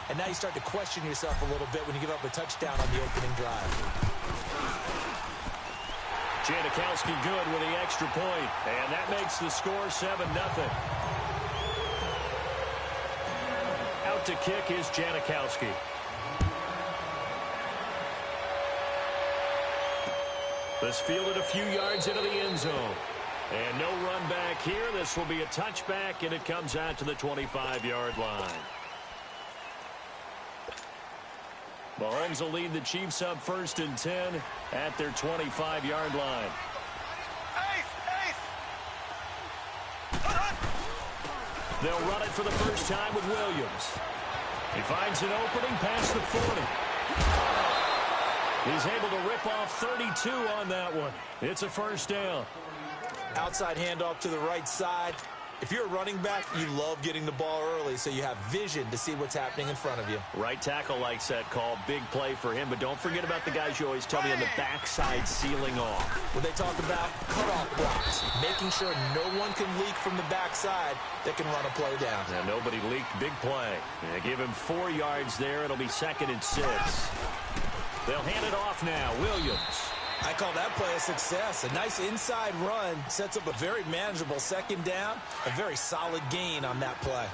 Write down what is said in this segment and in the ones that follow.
And now you start to question yourself a little bit when you give up a touchdown on the opening drive. Janikowski good with the extra point, and that makes the score 7-0. Out to kick is Janikowski. This fielded a few yards into the end zone. And no run back here. This will be a touchback, and it comes out to the 25-yard line. Mahomes will lead the Chiefs up 1st and 10 at their 25-yard line. They'll run it for the first time with Williams. He finds an opening past the 40. He's able to rip off 32 on that one. It's a first down. Outside handoff to the right side. If you're a running back, you love getting the ball early so you have vision to see what's happening in front of you. Right tackle likes that call. Big play for him. But don't forget about the guys you always tell me on the backside sealing off. When they talk about cutoff blocks, making sure no one can leak from the backside that can run a play down. And nobody leaked. Big play. They give him 4 yards there. It'll be 2nd and 6. They'll hand it off now. Williams. I call that play a success. A nice inside run sets up a very manageable 2nd down. A very solid gain on that play.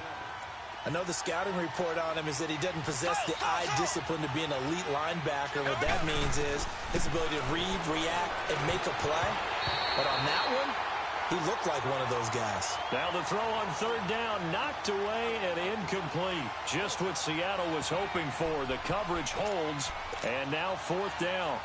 I know the scouting report on him is that he doesn't possess the eye discipline to be an elite linebacker. What that means is his ability to read, react, and make a play. But on that one, he looked like one of those guys. Now the throw on 3rd down, knocked away and incomplete. Just what Seattle was hoping for. The coverage holds, and now 4th down.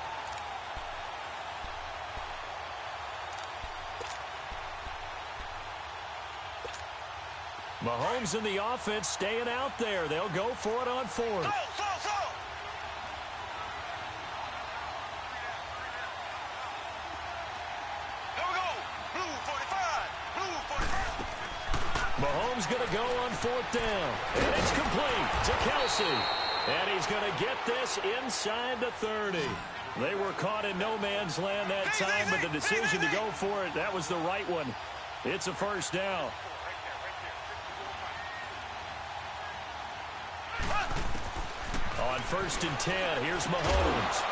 Mahomes in the offense staying out there. They'll go for it on 4th. Mahomes going to go on 4th down. And it's complete to Kelsey. And he's going to get this inside the 30. They were caught in no man's land that time, but the decision to go for it, that was the right one. It's a first down. On 1st and 10, here's Mahomes.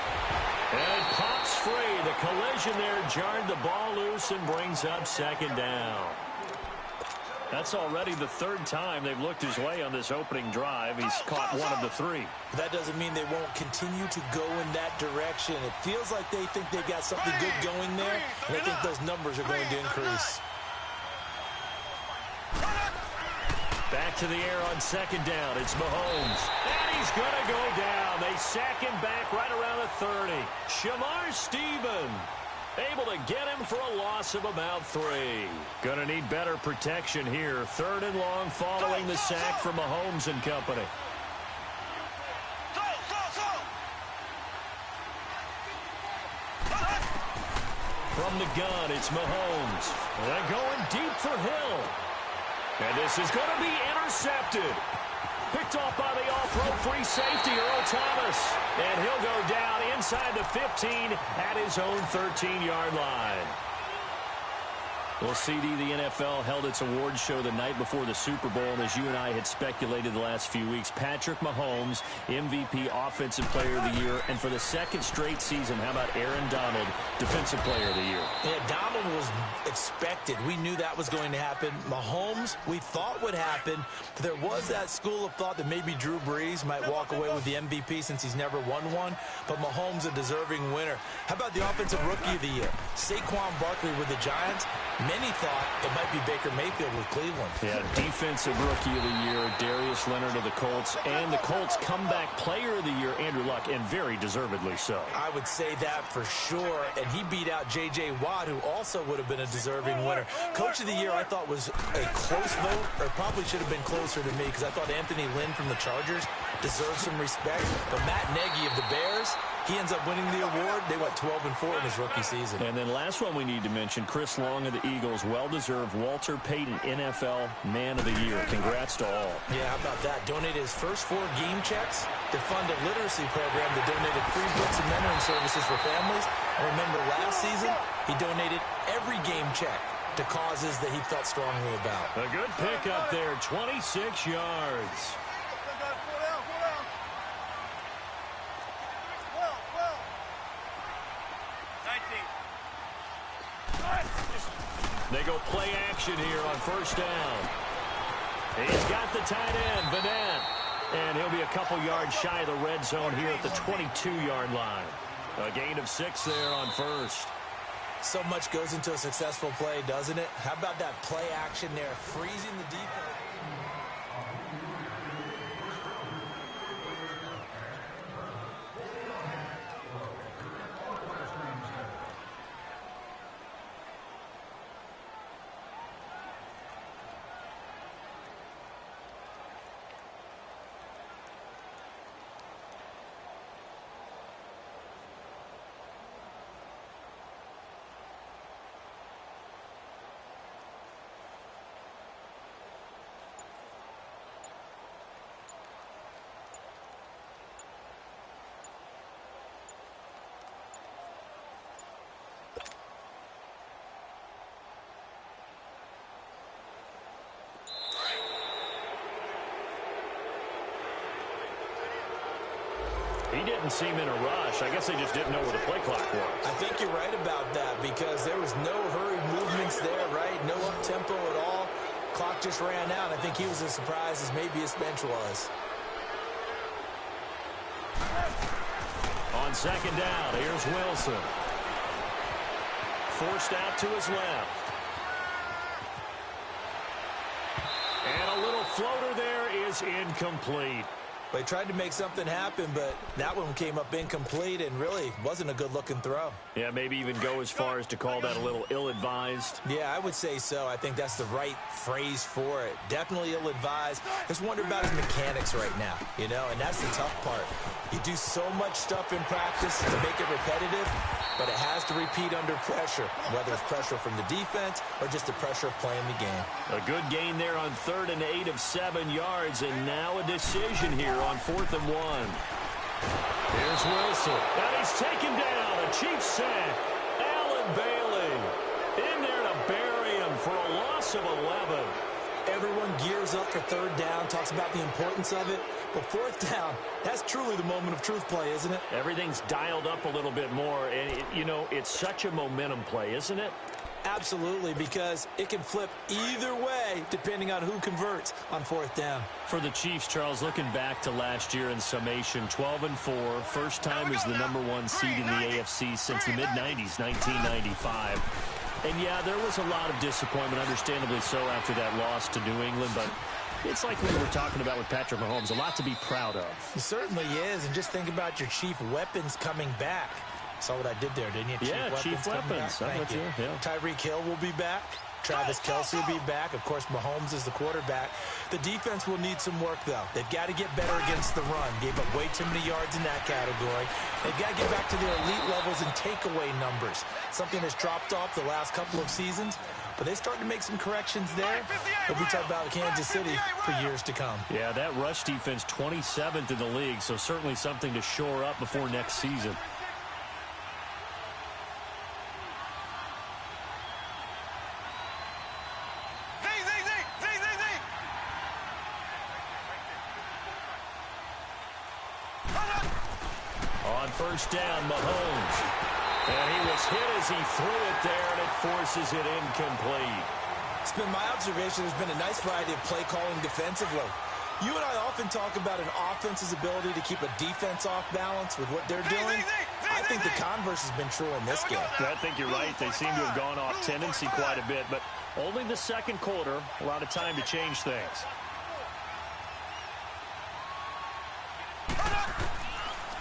And it pops free. The collision there jarred the ball loose and brings up 2nd down. That's already the 3rd time they've looked his way on this opening drive. He's caught 1 of the 3. That doesn't mean they won't continue to go in that direction. It feels like they think they've got something good going there, and I think those numbers are going to increase. Back to the air on 2nd down. It's Mahomes. And he's going to go down. They sack him back right around the 30. Shamar Stephen able to get him for a loss of about 3. Going to need better protection here. 3rd and long following the sack from Mahomes and company. From the gun, it's Mahomes. They're going deep for Hill. And this is going to be intercepted. Picked off by the all-pro free safety, Earl Thomas. And he'll go down inside the 15 at his own 13-yard line. Well, CD, the NFL held its awards show the night before the Super Bowl, and as you and I had speculated the last few weeks, Patrick Mahomes, MVP Offensive Player of the Year, and for the 2nd straight season, how about Aaron Donald, Defensive Player of the Year? Yeah, Donald was expected. We knew that was going to happen. Mahomes, we thought would happen. There was that school of thought that maybe Drew Brees might walk away with the MVP since he's never won one, but Mahomes a deserving winner. How about the Offensive Rookie of the Year? Saquon Barkley with the Giants. Many thought it might be Baker Mayfield with Cleveland. Yeah, Defensive Rookie of the Year, Darius Leonard of the Colts, and the Colts Comeback Player of the Year, Andrew Luck, and very deservedly so. I would say that for sure, and he beat out J.J. Watt, who also would have been a deserving winner. Coach of the Year, I thought was a close vote, or probably should have been closer to me, because I thought Anthony Lynn from the Chargers deserves some respect, but Matt Nagy of the Bears, he ends up winning the award. They went 12-4 in his rookie season. And then last one we need to mention, Chris Long of the Eagles, well-deserved Walter Payton NFL Man of the Year. Congrats to all. Yeah, how about that? Donated his first 4 game checks to fund a literacy program that donated free books and mentoring services for families. And remember, last season, he donated every game check to causes that he felt strongly about. A good pickup there, 26 yards. They go play action here on first down. He's got the tight end, Vanette. And he'll be a couple yards shy of the red zone here at the 22-yard line. A gain of 6 there on first. So much goes into a successful play, doesn't it? How about that play action there, freezing the defense? He didn't seem in a rush. I guess they just didn't know where the play clock was. I think you're right about that because there was no hurried movements there, right? No up-tempo at all. Clock just ran out. I think he was as surprised as maybe his bench was. On second down, here's Wilson. Forced out to his left. And a little floater there is incomplete. They tried to make something happen, but that one came up incomplete and really wasn't a good-looking throw. Yeah, maybe even go as far as to call that a little ill-advised. Yeah, I would say so. I think that's the right phrase for it. Definitely ill-advised. Just wonder about his mechanics right now, you know, and that's the tough part. You do so much stuff in practice to make it repetitive, but it has to repeat under pressure, whether it's pressure from the defense or just the pressure of playing the game. A good gain there on 3rd and 8 of 7 yards, and now a decision here on 4th and 1. Here's Wilson. And he's taken down. A Chiefs sack. Allen Bailey in there to bury him for a loss of 11. Everyone gears up for 3rd down, talks about the importance of it. But 4th down, that's truly the moment of truth play, isn't it? Everything's dialed up a little bit more. And, you know, it's such a momentum play, isn't it? Absolutely, because it can flip either way depending on who converts on 4th down. For the Chiefs, Charles, looking back to last year in summation, 12-4, first time as the #1 seed in the AFC since the mid-90s, 1995. And, yeah, there was a lot of disappointment, understandably so, after that loss to New England, but it's like we were talking about with Patrick Mahomes, a lot to be proud of. It certainly is, and just think about your chief weapons coming back. Saw what I did there, didn't you? Chief weapons. Thank you. Yeah. Tyreek Hill will be back. Travis Kelce will be back. Of course, Mahomes is the quarterback. The defense will need some work, though. They've got to get better against the run. Gave up way too many yards in that category. They've got to get back to their elite levels in takeaway numbers, something that's dropped off the last couple of seasons. But they start to make some corrections there. We'll be talking about Kansas City for years to come. Yeah, that rush defense, 27th in the league, so certainly something to shore up before next season. First down, Mahomes. And he was hit as he threw it there, and it forces it incomplete. It's been my observation there's been a nice variety of play calling defensively. You and I often talk about an offense's ability to keep a defense off balance with what they're doing. I think the converse has been true in this game. I think you're right. They seem to have gone off tendency quite a bit, but only the second quarter, a lot of time to change things.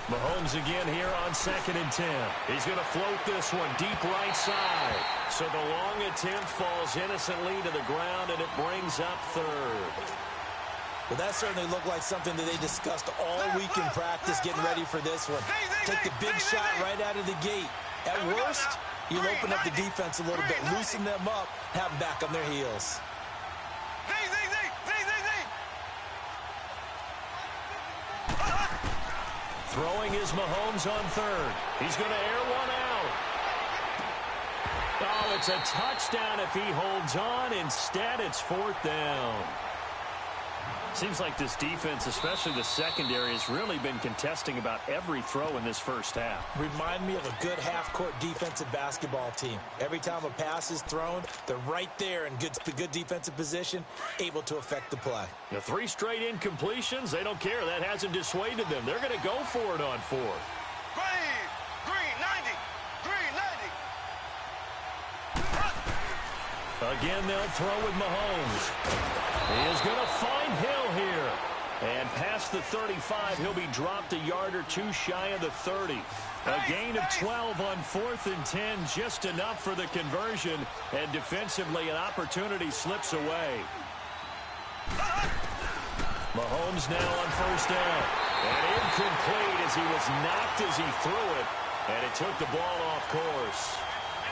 Mahomes again here on 2nd and 10. He's going to float this one deep right side. So the long attempt falls innocently to the ground, and it brings up 3rd. Well, that certainly looked like something that they discussed all week in practice getting ready for this one. Take the big shot right out of the gate. At worst, you'll open up the defense a little bit, loosen them up, have them back on their heels. Throwing is Mahomes on 3rd. He's going to air one out. Oh, it's a touchdown if he holds on. Instead, it's 4th down. Seems like this defense, especially the secondary, has really been contesting about every throw in this first half. Remind me of a good half-court defensive basketball team. Every time a pass is thrown, they're right there in good defensive position, able to affect the play. The 3 straight incompletions, they don't care. That hasn't dissuaded them. They're going to go for it on 4th. Green, 90, green, 90. Again, they'll throw with Mahomes. He is going to find Hill here. And past the 35, he'll be dropped a yard or 2 shy of the 30. A gain of 12 on 4th and 10, just enough for the conversion. And defensively, an opportunity slips away. Mahomes now on 1st down. And incomplete as he was knocked as he threw it. And it took the ball off course.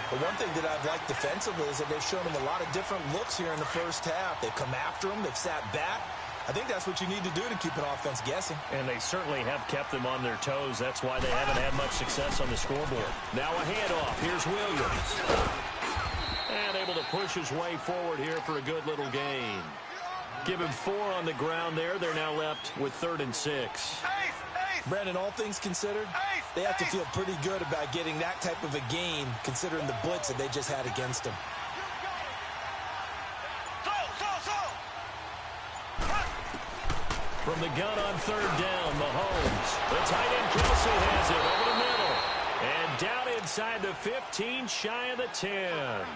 The one thing that I've liked defensively is that they've shown him a lot of different looks here in the first half. They've come after him. They've sat back. I think that's what you need to do to keep an offense guessing. And they certainly have kept them on their toes. That's why they haven't had much success on the scoreboard. Now a handoff. Here's Williams. And able to push his way forward here for a good little gain. Give him 4 on the ground there. They're now left with 3rd and 6. Brandon, all things considered, they have to feel pretty good about getting that type of a gain, considering the blitz that they just had against them. From the gun on 3rd down, Mahomes. The tight end Kelsey has it over the middle. And down inside the 15, shy of the 10.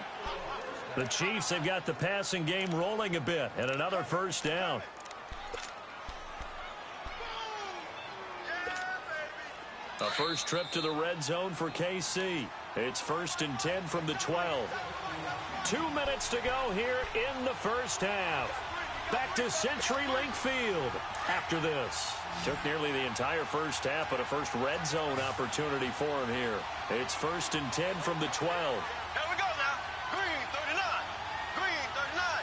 The Chiefs have got the passing game rolling a bit, and another 1st down. A first trip to the red zone for KC. It's 1st and 10 from the 12. 2 minutes to go here in the first half. Back to CenturyLink Field after this. Took nearly the entire first half, but a first red zone opportunity for him here. It's 1st and 10 from the 12. Here we go now. Green, 39. Green, 39.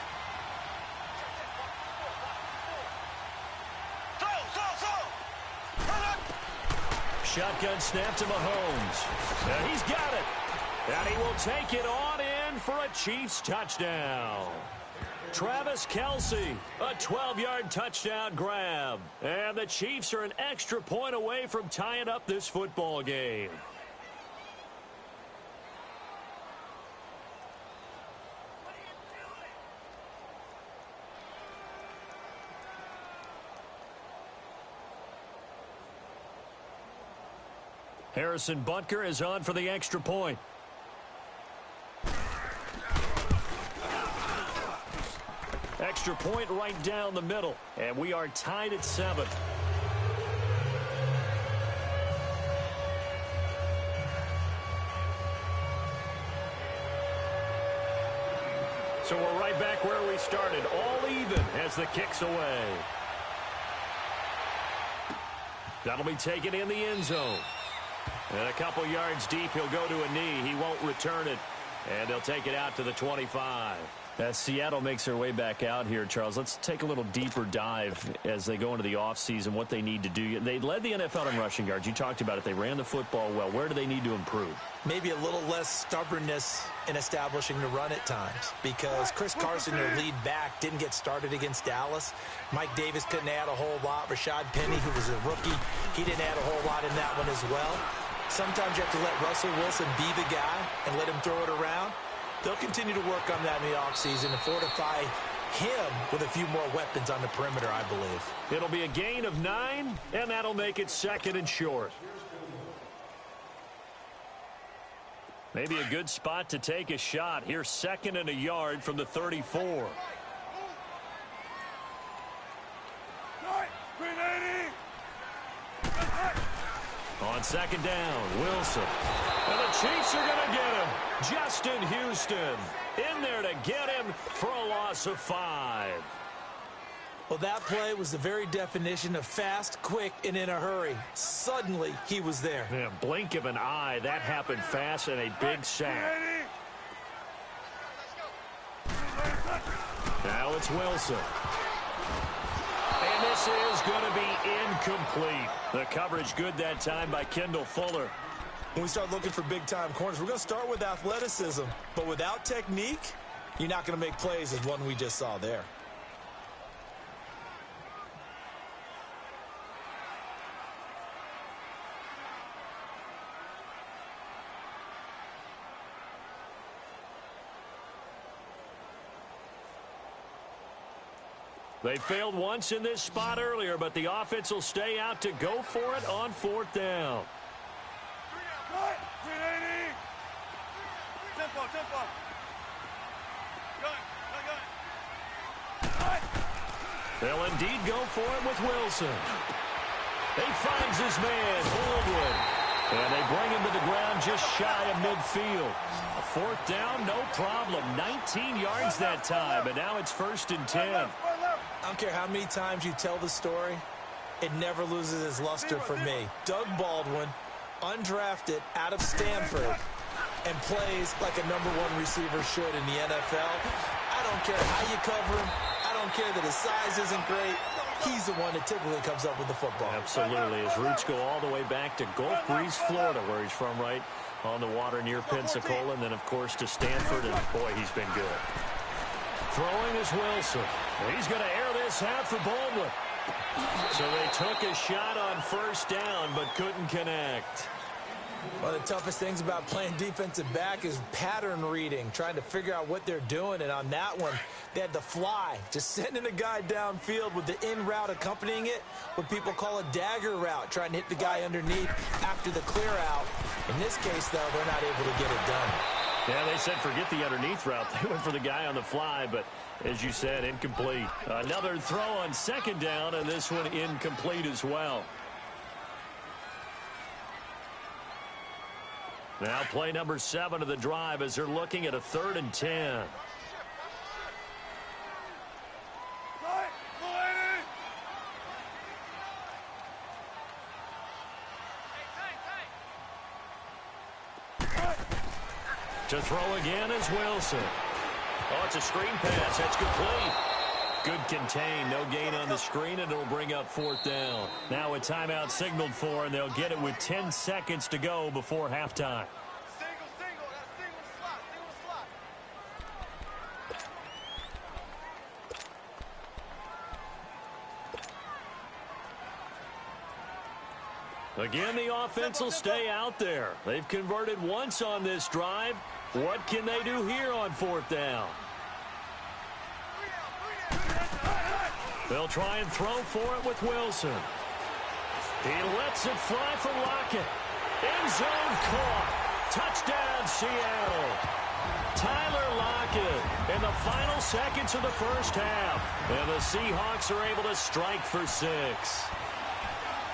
Shotgun snap to Mahomes. And he's got it. And he will take it on in for a Chiefs touchdown. Travis Kelce, a 12-yard touchdown grab. And the Chiefs are an extra point away from tying up this football game. Harrison Butker is on for the extra point. Extra point right down the middle. And we are tied at 7. So we're right back where we started. All even as the kick's away. That'll be taken in the end zone. And a couple yards deep, he'll go to a knee. He won't return it. And they'll take it out to the 25. As Seattle makes their way back out here, Charles, let's take a little deeper dive as they go into the offseason, what they need to do. They led the NFL in rushing yards. You talked about it. They ran the football well. Where do they need to improve? Maybe a little less stubbornness in establishing the run at times, because Chris Carson, their lead back, didn't get started against Dallas. Mike Davis couldn't add a whole lot. Rashad Penny, who was a rookie, he didn't add a whole lot in that one as well. Sometimes you have to let Russell Wilson be the guy and let him throw it around. They'll continue to work on that in the offseason and fortify him with a few more weapons on the perimeter, I believe. It'll be a gain of 9, and that'll make it 2nd and short. Maybe a good spot to take a shot. Here's 2nd and a yard from the 34. On 2nd down, Wilson. And the Chiefs are going to get him. Justin Houston in there to get him for a loss of 5. Well, that play was the very definition of fast, quick, and in a hurry. Suddenly, he was there. Yeah, blink of an eye. That happened fast and a big sack. Now it's Wilson. And this is going to be incomplete. The coverage good that time by Kendall Fuller. When we start looking for big-time corners, we're going to start with athleticism. But without technique, you're not going to make plays as one we just saw there. They failed once in this spot earlier, but the offense will stay out to go for it on 4th down. Tempo, tempo. They'll indeed go for it with Wilson. He finds his man, Baldwin. And they bring him to the ground just shy of midfield. A 4th down, no problem. 19 yards that time, and now it's 1st and 10. I don't care how many times you tell the story, it never loses its luster for me. Doug Baldwin, undrafted out of Stanford, and plays like a #1 receiver should in the NFL. I don't care how you cover him. I don't care that his size isn't great. He's the one that typically comes up with the football. Absolutely. His roots go all the way back to Gulf Breeze, Florida, where he's from, right on the water near Pensacola, and then, of course, to Stanford, and, boy, he's been good. Throwing is Wilson. He's going to air this out for Baldwin. So they took a shot on 1st down, but couldn't connect. One of the toughest things about playing defensive back is pattern reading, trying to figure out what they're doing. And on that one, they had the fly, just sending a guy downfield with the in route accompanying it, what people call a dagger route, trying to hit the guy underneath after the clear out. In this case, though, they're not able to get it done. Yeah, they said forget the underneath route. They went for the guy on the fly, but as you said, incomplete. Another throw on 2nd down, and this one incomplete as well. Now play number 7 of the drive as they're looking at a 3rd and 10. To throw again is Wilson. Oh, it's a screen pass. That's complete. Good contain. No gain on the screen, and it'll bring up 4th down. Now a timeout signaled for, and they'll get it with 10 seconds to go before halftime. Single, that's single slot. Again, the offense will stay out there. They've converted once on this drive. What can they do here on 4th down? They'll try and throw for it with Wilson. He lets it fly for Lockett. End zone caught. Touchdown, Seattle. Tyler Lockett in the final seconds of the 1st half. And the Seahawks are able to strike for 6.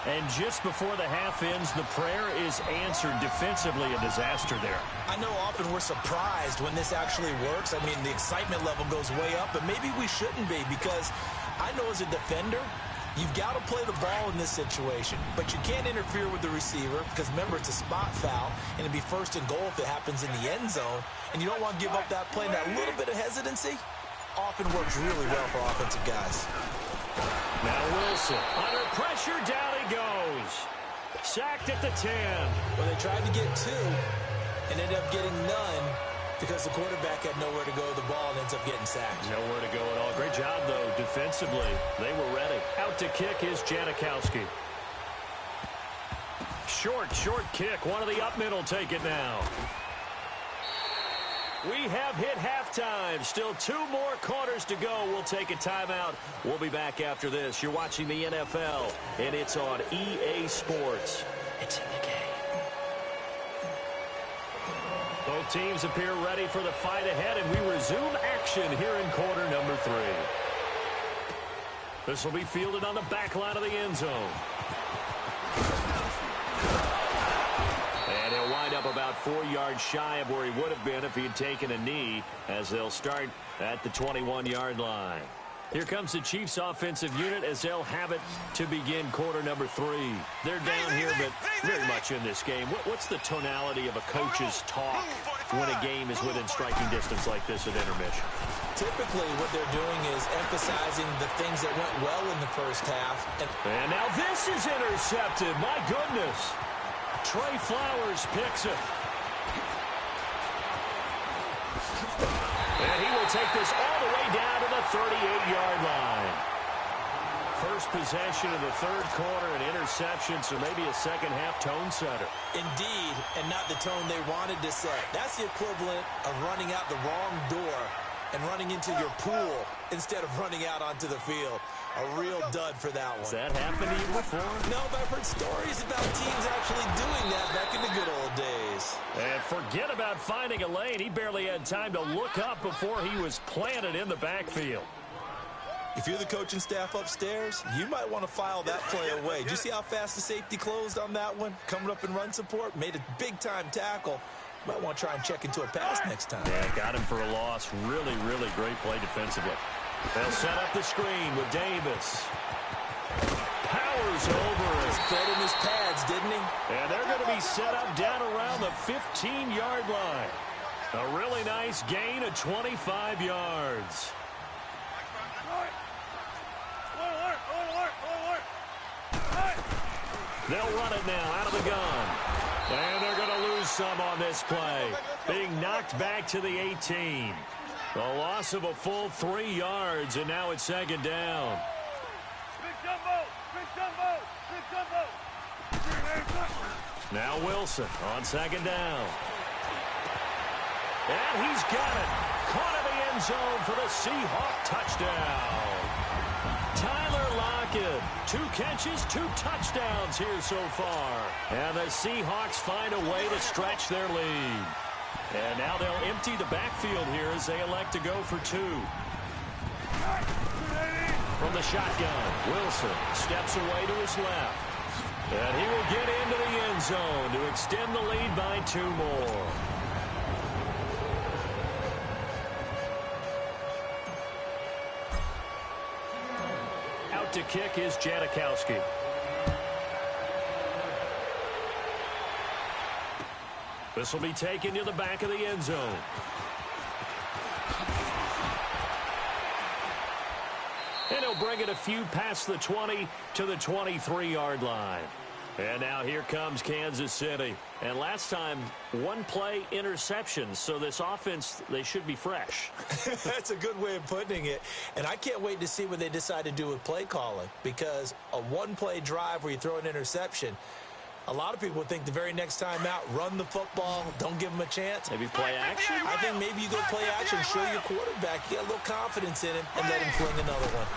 And just before the half ends, the prayer is answered. Defensively, a disaster there. I know often we're surprised when this actually works. I mean, the excitement level goes way up, but maybe we shouldn't be, because I know as a defender, you've got to play the ball in this situation, but you can't interfere with the receiver because, remember, it's a spot foul, and it'd be 1st and goal if it happens in the end zone, and you don't want to give up that play. And that little bit of hesitancy often works really well for offensive guys. Now Wilson, under pressure, down he goes. Sacked at the 10. Well, they tried to get 2 and ended up getting none because the quarterback had nowhere to go with the ball and ends up getting sacked. Nowhere to go at all. Great job, though, defensively. They were ready. Out to kick is Janikowski. Short kick. One of the up middle take it now. We have hit halftime. Still 2 more quarters to go. We'll take a timeout. We'll be back after this. You're watching the NFL, and it's on EA Sports. It's in the game. Both teams appear ready for the fight ahead, and we resume action here in quarter number 3. This will be fielded on the back line of the end zone. And he'll wind up about 4 yards shy of where he would have been if he had taken a knee, as they'll start at the 21-yard line. Here comes the Chiefs offensive unit as they'll have it to begin quarter number 3. They're down here, but very much in this game. What's the tonality of a coach's talk when a game is within striking distance like this at intermission? Typically, what they're doing is emphasizing the things that went well in the 1st half. And now this is intercepted. My goodness. Trey Flowers picks it. And he will take this all the way down to the 38-yard line. First possession of the 3rd quarter, an interception, so maybe a second-half tone setter. Indeed, and not the tone they wanted to set. That's the equivalent of running out the wrong door and running into your pool instead of running out onto the field. A real dud for that one. Has that happened to you before? No, but I've heard stories about teams actually doing that back in the good old days. And forget about finding a lane. He barely had time to look up before he was planted in the backfield. If you're the coaching staff upstairs, you might want to file that play away. Did you see how fast the safety closed on that one? Coming up in run support, made a big-time tackle. Might want to try and check into a pass next time. Yeah, got him for a loss. Really, really great play defensively. They'll set up the screen with Davis. Powers over. Just fed in his pads, didn't he? And they're going to be set up down around the 15-yard line. A really nice gain of 25 yards. They'll run it now out of the gun. And they're going to lose some on this play. Being knocked back to the 18. A loss of a full 3 yards, and now it's second down. Now Wilson on second down. And he's got it. Caught in the end zone for the Seahawk touchdown. Tyler Lockett, 2 catches, 2 touchdowns here so far. And the Seahawks find a way to stretch their lead. And now they'll empty the backfield here as they elect to go for 2. From the shotgun, Wilson steps away to his left. And he will get into the end zone to extend the lead by 2 more. Out to kick is Janikowski. This will be taken to the back of the end zone. And he'll bring it a few past the 20 to the 23-yard line. And now here comes Kansas City. And last time, 1 play interceptions. So this offense, they should be fresh. That's a good way of putting it. And I can't wait to see what they decide to do with play calling. Because a 1-play drive where you throw an interception, a lot of people think the very next time out, run the football, don't give them a chance. Maybe play action? I think maybe you go play action, show your quarterback, get a little confidence in him, and let him fling another one.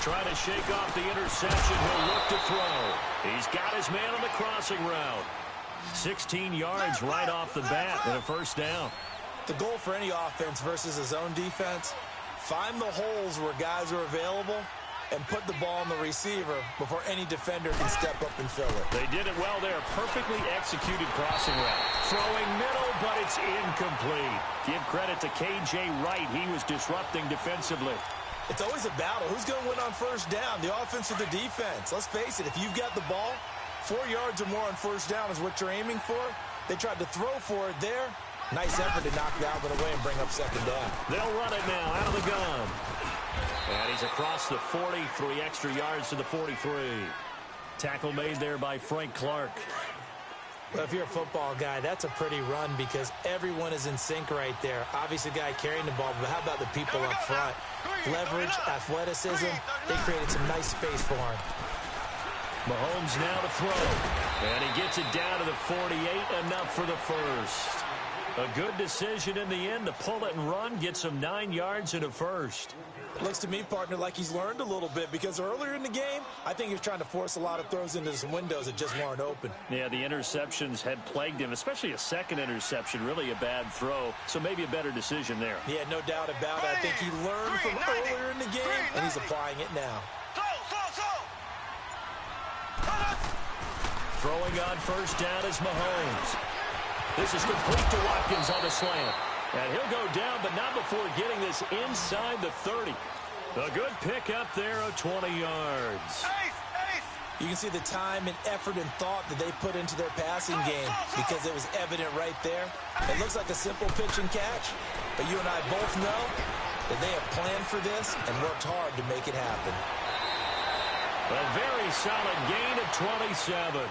Trying to shake off the interception. He'll look to throw. He's got his man on the crossing route. 16 yards right off the bat and a first down. The goal for any offense versus a zone defense, find the holes where guys are available and put the ball on the receiver before any defender can step up and fill it. They did it well there. Perfectly executed crossing route. Throwing middle, but it's incomplete. Give credit to K.J. Wright. He was disrupting defensively. It's always a battle. Who's going to win on first down, the offense or the defense? Let's face it, if you've got the ball, 4 yards or more on first down is what you're aiming for. They tried to throw for it there. Nice effort to knock that one away and bring up second down. They'll run it now out of the gun. And he's across the 40, 3 extra yards to the 43. Tackle made there by Frank Clark. Well, if you're a football guy, that's a pretty run because everyone is in sync right there. Obviously, the guy carrying the ball, but how about the people up front? Leverage, athleticism, they created some nice space for him. Mahomes now to throw. And he gets it down to the 48, enough for the first. A good decision in the end to pull it and run, get some 9 yards and a first. Looks to me, partner, like he's learned a little bit because earlier in the game, I think he was trying to force a lot of throws into some windows that just weren't open. Yeah, the interceptions had plagued him, especially a second interception, really a bad throw. So maybe a better decision there. Yeah, no doubt about it. I think he learned from earlier in the game, and he's applying it now. Throwing on first down is Mahomes. This is complete to Watkins on the slant. And he'll go down, but not before getting this inside the 30. A good pickup there of 20 yards. You can see the time and effort and thought that they put into their passing game because it was evident right there. It looks like a simple pitch and catch, but you and I both know that they have planned for this and worked hard to make it happen. A very solid gain of 27.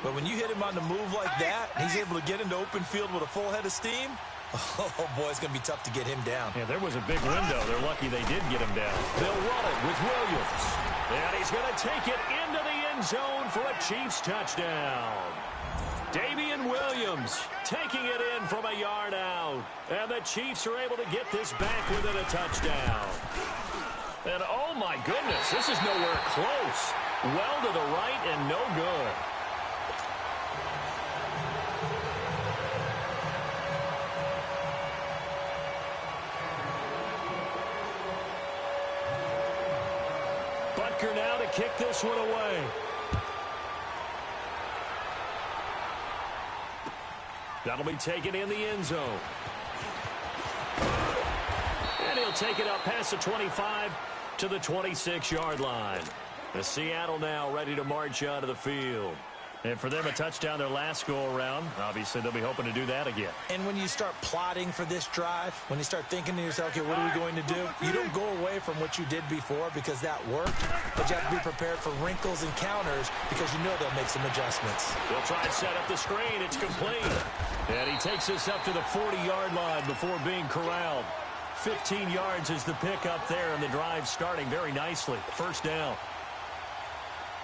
But when you hit him on the move like that, he's able to get into open field with a full head of steam. Oh, boy, it's going to be tough to get him down. Yeah, there was a big window. They're lucky they did get him down. They'll run it with Williams. And he's going to take it into the end zone for a Chiefs touchdown. Damian Williams taking it in from a yard out. And the Chiefs are able to get this back within a touchdown. And oh my goodness, this is nowhere close. Well to the right and no good. Butker now to kick this one away. That'll be taken in the end zone. And he'll take it up past the 25 to the 26-yard line. The Seattle now ready to march onto the field. And for them, a touchdown their last go-around. Obviously, they'll be hoping to do that again. And when you start plotting for this drive, when you start thinking to yourself, okay, what are we going to do? You don't go away from what you did before because that worked, but you have to be prepared for wrinkles and counters because you know they'll make some adjustments. They'll try and set up the screen. It's complete. And he takes us up to the 40-yard line before being corralled. 15 yards is the pickup there, and the drive starting very nicely. First down.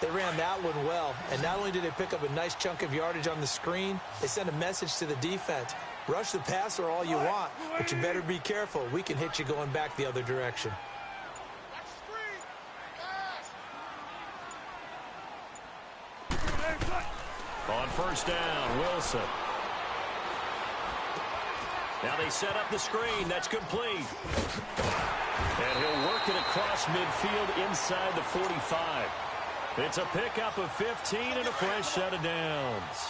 They ran that one well, and not only did they pick up a nice chunk of yardage on the screen, they sent a message to the defense. Rush the passer all you want, but you better be careful. We can hit you going back the other direction. On first down, Wilson. Now they set up the screen. That's complete. And he'll work it across midfield inside the 45. It's a pickup of 15 and a fresh set of downs.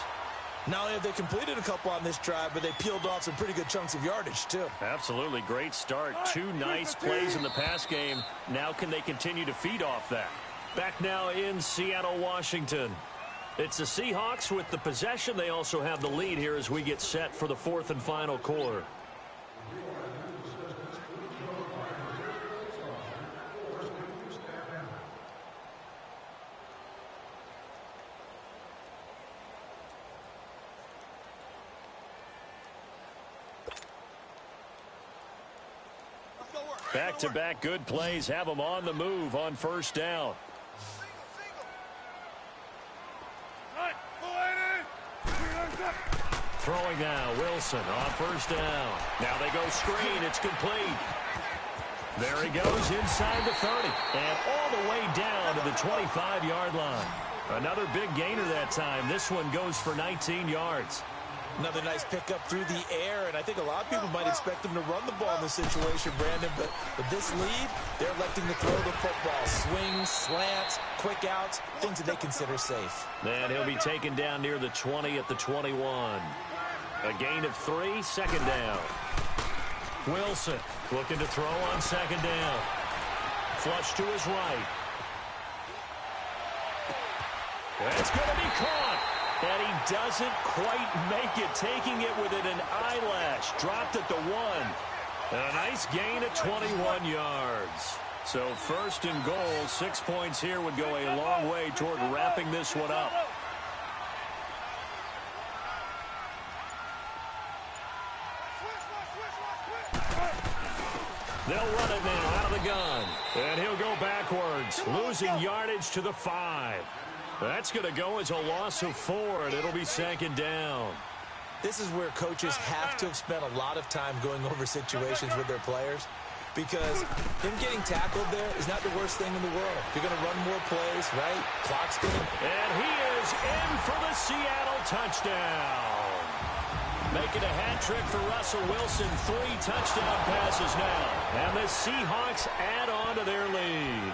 Not only have they completed a couple on this drive, but they peeled off some pretty good chunks of yardage, too. Absolutely. Great start. Two nice plays in the pass game. Now can they continue to feed off that? Back now in Seattle, Washington. It's the Seahawks with the possession. They also have the lead here as we get set for the fourth and final quarter. Back-to-back good plays have them on the move on first down. Throwing now, Wilson on first down. Now they go screen. It's complete. There he goes inside the 30 and all the way down to the 25-yard line. Another big gainer that time. This one goes for 19 yards. Another nice pickup through the air, and I think a lot of people might expect them to run the ball in this situation, Brandon, but with this lead, they're electing to throw the football. Swings, slants, quick outs, things that they consider safe. And he'll be taken down near the 20 at the 21. A gain of 3, second down. Wilson looking to throw on second down. Flush to his right. It's going to be caught. And he doesn't quite make it, taking it within an eyelash. Dropped at the 1. And a nice gain of 21 yards. So first and goal, 6 points here would go a long way toward wrapping this one up. They'll run it now out of the gun. And he'll go backwards, losing yardage to the 5. That's going to go as a loss of 4, and it'll be second down. This is where coaches have to have spent a lot of time going over situations with their players, because him getting tackled there is not the worst thing in the world. You're going to run more plays, right? Clock's going to... And he is in for the Seattle touchdown. Making a hat trick for Russell Wilson. 3 touchdown passes now. And the Seahawks add on to their lead.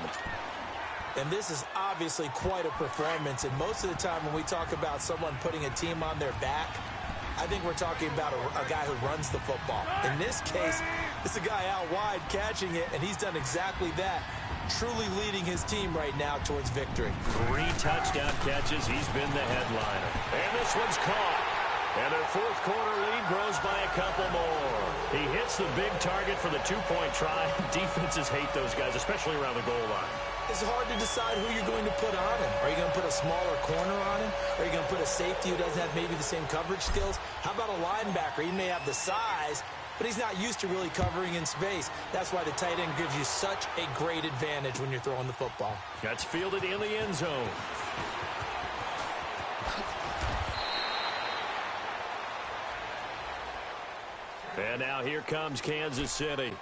And this is obviously quite a performance. And most of the time when we talk about someone putting a team on their back, I think we're talking about a guy who runs the football. In this case, it's a guy out wide catching it, and he's done exactly that, truly leading his team right now towards victory. 3 touchdown catches. He's been the headliner. And this one's caught. And their fourth quarter lead grows by a couple more. He hits the big target for the 2-point try. Defenses hate those guys, especially around the goal line. It's hard to decide who you're going to put on him. Are you going to put a smaller corner on him? Are you going to put a safety who doesn't have maybe the same coverage skills? How about a linebacker? He may have the size, but he's not used to really covering in space. That's why the tight end gives you such a great advantage when you're throwing the football. That's fielded in the end zone. And now here comes Kansas City.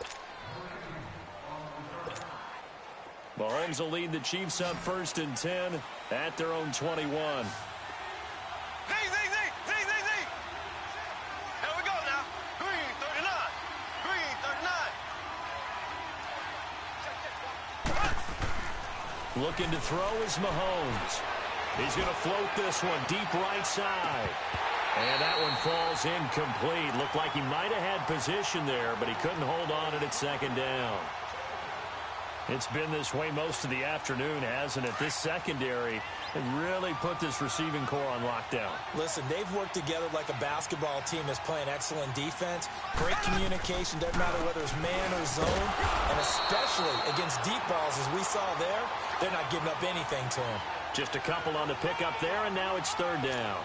Mahomes will lead the Chiefs up 1st and 10 at their own 21. Here we go now. Green 39. Green 39. Looking to throw is Mahomes. He's going to float this one deep right side. And that one falls incomplete. Looked like he might have had position there, but he couldn't hold on at 2nd down. It's been this way most of the afternoon, hasn't it? This secondary really put this receiving core on lockdown. Listen, they've worked together like a basketball team that's playing excellent defense. Great communication, doesn't matter whether it's man or zone. And especially against deep balls, as we saw there, they're not giving up anything to him. Just a couple on the pickup there, and now it's 3rd down.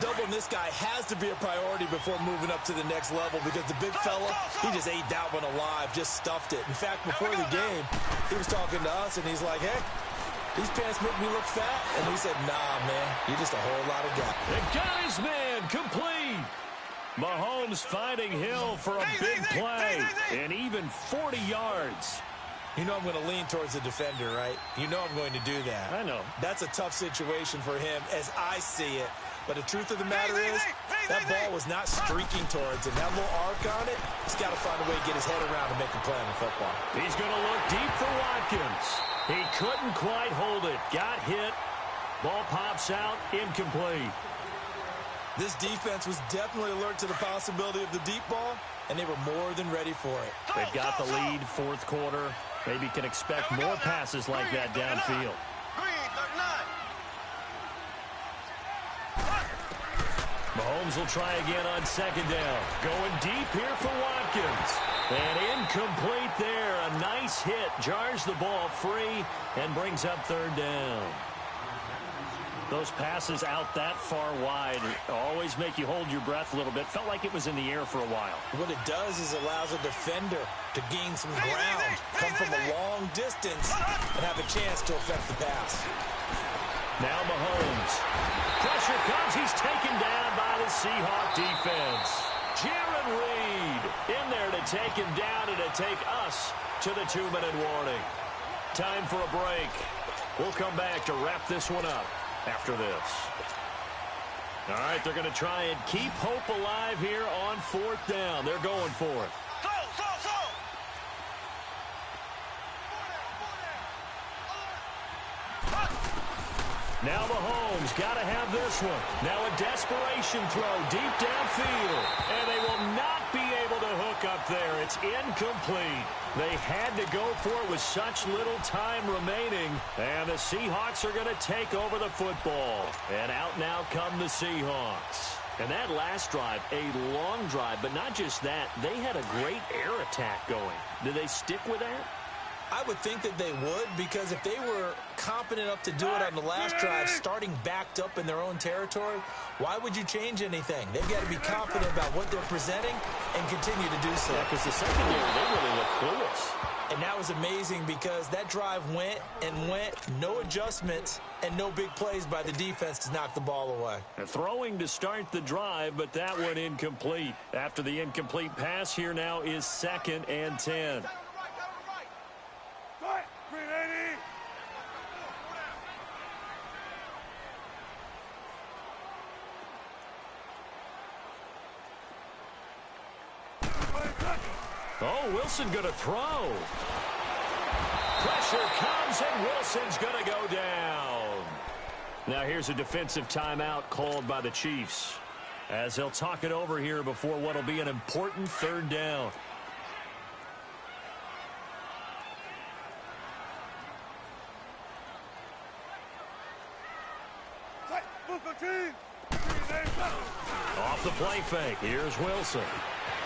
Doubling this guy has to be a priority before moving up to the next level because the big fella, he just ate that one alive, just stuffed it. In fact, before the game, he was talking to us, and he's like, hey, these pants make me look fat. And we said, nah, man, you're just a whole lot of guy. They got his man complete. Mahomes finding Hill for a big play, and even 40 yards. You know I'm going to lean towards the defender, right? You know I'm going to do that. I know. That's a tough situation for him as I see it. But the truth of the matter is, that ball was not streaking towards him. That little arc on it, he's got to find a way to get his head around and make a play on the football. He's going to look deep for Watkins. He couldn't quite hold it. Got hit. Ball pops out. Incomplete. This defense was definitely alert to the possibility of the deep ball, and they were more than ready for it. They've got the lead, 4th quarter. Maybe can expect more passes like that downfield. Green 39. Mahomes will try again on 2nd down. Going deep here for Watkins. And incomplete there. A nice hit. Jars the ball free and brings up 3rd down. Those passes out that far wide always make you hold your breath a little bit. Felt like it was in the air for a while. What it does is allows a defender to gain some ground, come from a long distance, and have a chance to affect the pass. Now Mahomes. Pressure comes. He's taken down by the Seahawk defense. Jaron Reed in there to take him down and to take us to the 2-minute warning. Time for a break. We'll come back to wrap this one up after this. All right, they're going to try and keep hope alive here on 4th down. They're going for it. Now Mahomes got to have this one. Now a desperation throw deep downfield. And they will not be able to hook up there. It's incomplete. They had to go for it with such little time remaining. And the Seahawks are going to take over the football. And out now come the Seahawks. And that last drive, a long drive, but not just that. They had a great air attack going. Do they stick with that? I would think that they would, because if they were confident enough to do it on the last drive, starting backed up in their own territory, why would you change anything? They've got to be confident about what they're presenting and continue to do so. Yeah, because the secondary, they really look clueless. And that was amazing because that drive went and went, no adjustments, and no big plays by the defense to knock the ball away. Throwing to start the drive, but that one incomplete. After the incomplete pass, here now is 2nd and 10. Oh, Wilson going to throw. Pressure comes, and Wilson's going to go down. Now here's a defensive timeout called by the Chiefs, as they'll talk it over here before what will be an important 3rd down. Off the play fake. Here's Wilson.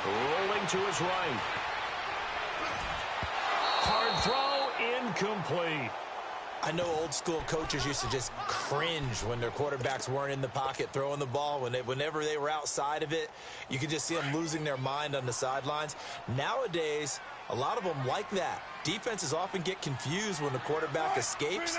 Rolling to his right. Hard throw, incomplete. I know old school coaches used to just cringe when their quarterbacks weren't in the pocket throwing the ball. Whenever they were outside of it, you could just see them losing their mind on the sidelines. Nowadays, A lot of them like that. Defenses often get confused when the quarterback escapes.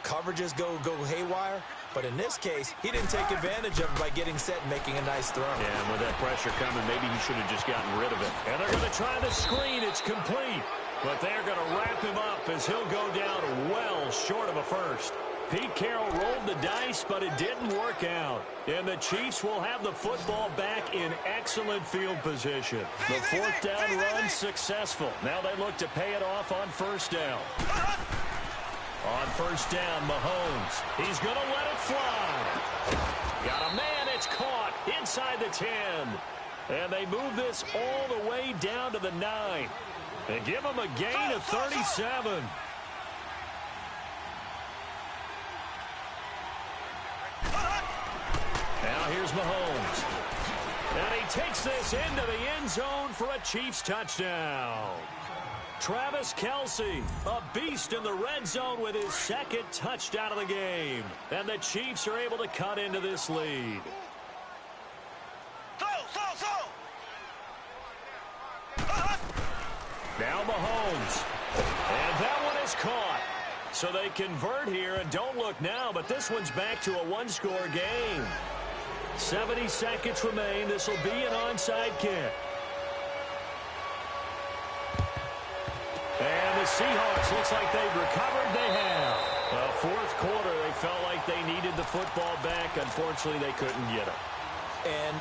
Coverages go haywire. But in this case, he didn't take advantage of it by getting set and making a nice throw. Yeah, and with that pressure coming, maybe he should have just gotten rid of it. And they're going to try the screen. It's complete. But they're going to wrap him up as he'll go down well short of a first. Pete Carroll rolled the dice, but it didn't work out. And the Chiefs will have the football back in excellent field position. The fourth down run successful. Now they look to pay it off on first down. On first down, Mahomes. He's going to let it fly. Got a man. It's caught inside the 10. And they move this all the way down to the 9. They give him a gain of 37. Now here's Mahomes. And he takes this into the end zone for a Chiefs touchdown. Travis Kelce, a beast in the red zone with his second touchdown of the game. And the Chiefs are able to cut into this lead. Now Mahomes. And that one is caught. So they convert here, and don't look now, but this one's back to a one-score game. 70 seconds remain. This will be an onside kick. And the Seahawks, looks like they've recovered. They have. Fourth quarter, they felt like they needed the football back. Unfortunately, they couldn't get it. And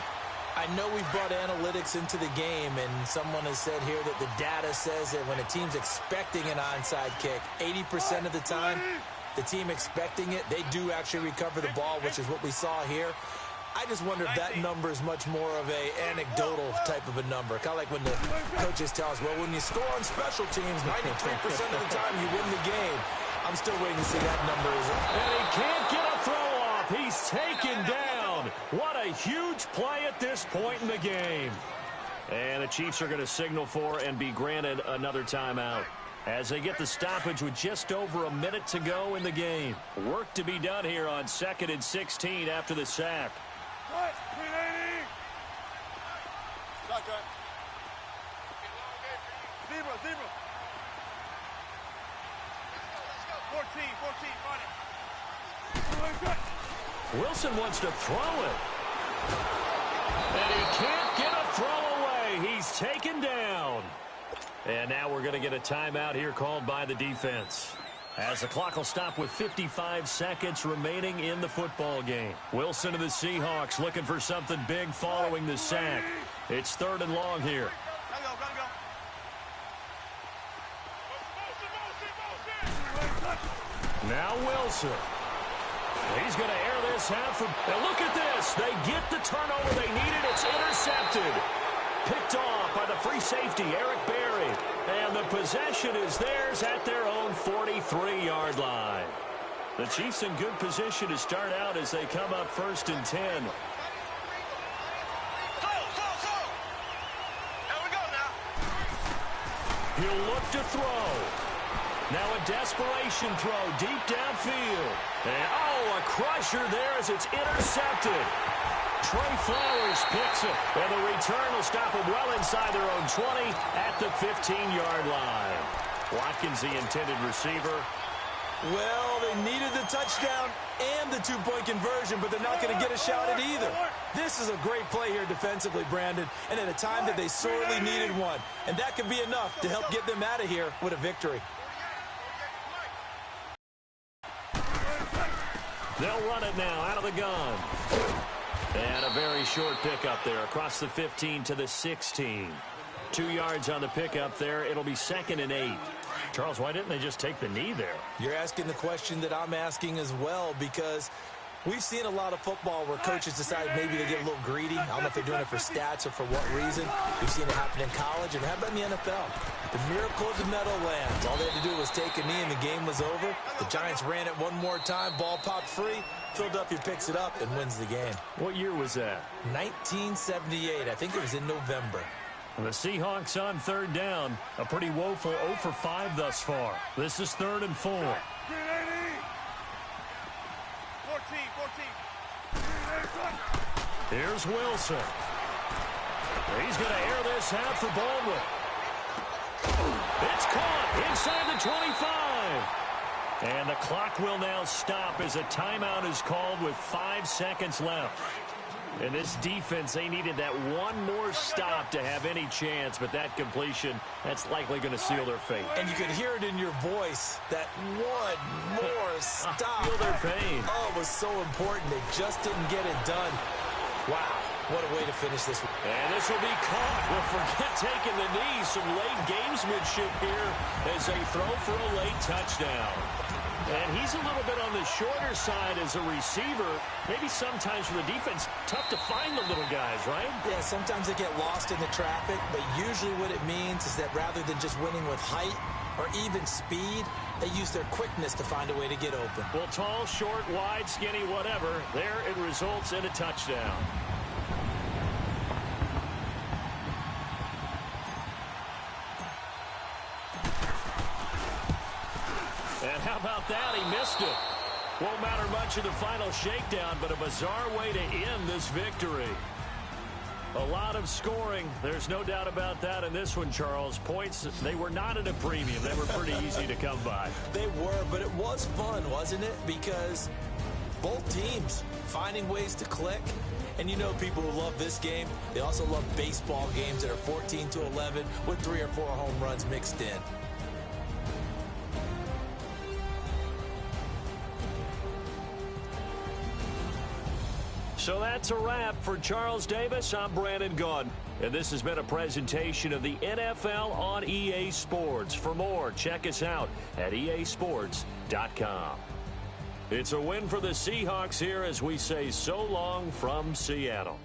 I know we brought analytics into the game, and someone has said here that the data says that when a team's expecting an onside kick, 80% of the time, the team expecting it, they do actually recover the ball, which is what we saw here. I just wonder if that number is much more of a anecdotal type of a number. Kind of like when the coaches tell us, well, when you score on special teams, 93% of the time you win the game. I'm still waiting to see that number. And he can't get a throw off. He's taken down. What a huge play at this point in the game. And the Chiefs are going to signal for and be granted another timeout as they get the stoppage with just over a minute to go in the game. Work to be done here on 2nd and 16 after the sack. Cut, 380. Cut. Zebra. 14, run it. Wilson wants to throw it. And he can't get a throw away. He's taken down. And now we're going to get a timeout here called by the defense, as the clock will stop with 55 seconds remaining in the football game. Wilson of the Seahawks looking for something big following the sack. It's 3rd and long here. Now Wilson. He's going to air this out for... Now look at this. They get the turnover they needed. It's intercepted. Picked off by the free safety, Eric Berry. And the possession is theirs at their own 43-yard line. The Chiefs in good position to start out as they come up 1st and 10. Here we go now. He'll look to throw. Now a desperation throw deep downfield. And, a crusher there as it's intercepted. Trey Flowers picks it. And the return will stop them well inside their own 20 at the 15-yard line. Watkins, the intended receiver. Well, they needed the touchdown and the two-point conversion, but they're not going to get a shot at either. This is a great play here defensively, Brandon, and at a time that they sorely needed one. And that could be enough to help get them out of here with a victory. They'll run it now out of the gun. And a very short pickup there across the 15 to the 16. 2 yards on the pickup there. It'll be 2nd and 8. Charles, why didn't they just take the knee there? You're asking the question that I'm asking as well, because we've seen a lot of football where coaches decide maybe they get a little greedy. I don't know if they're doing it for stats or for what reason. We've seen it happen in college, and how about in the NFL? The miracle of the Meadowlands. All they had to do was take a knee, and the game was over. The Giants ran it one more time. Ball popped free. Philadelphia picks it up and wins the game. What year was that? 1978. I think it was in November. The Seahawks on 3rd down. A pretty woeful 0 for 5 thus far. This is 3rd and 4. 14. Here's Wilson. He's going to air this out for Baldwin. It's caught inside the 25. And the clock will now stop as a timeout is called with 5 seconds left. And this defense, they needed that one more stop to have any chance, but that completion, that's likely going to seal their fate. And you could hear it in your voice, that one more stop. Feel their pain. Oh, it was so important. They just didn't get it done. Wow, what a way to finish this. And this will be caught. Well, forget taking the knee. Some late gamesmanship here as they throw for a late touchdown. And he's a little bit on the shorter side as a receiver. Maybe sometimes for the defense, tough to find the little guys, right? Yeah, sometimes they get lost in the traffic, but usually what it means is that rather than just winning with height or even speed, they use their quickness to find a way to get open. Well, tall, short, wide, skinny, whatever, there it results in a touchdown. And how about that? He missed it. Won't matter much in the final shakedown, but a bizarre way to end this victory. A lot of scoring. There's no doubt about that in this one, Charles. Points, they were not at a premium. They were pretty easy to come by. They were, but it was fun, wasn't it? Because both teams finding ways to click. And you know people who love this game, they also love baseball games that are 14-11 with 3 or 4 home runs mixed in. So that's a wrap. For Charles Davis, I'm Brandon Gaudin. And this has been a presentation of the NFL on EA Sports. For more, check us out at easports.com. It's a win for the Seahawks here as we say so long from Seattle.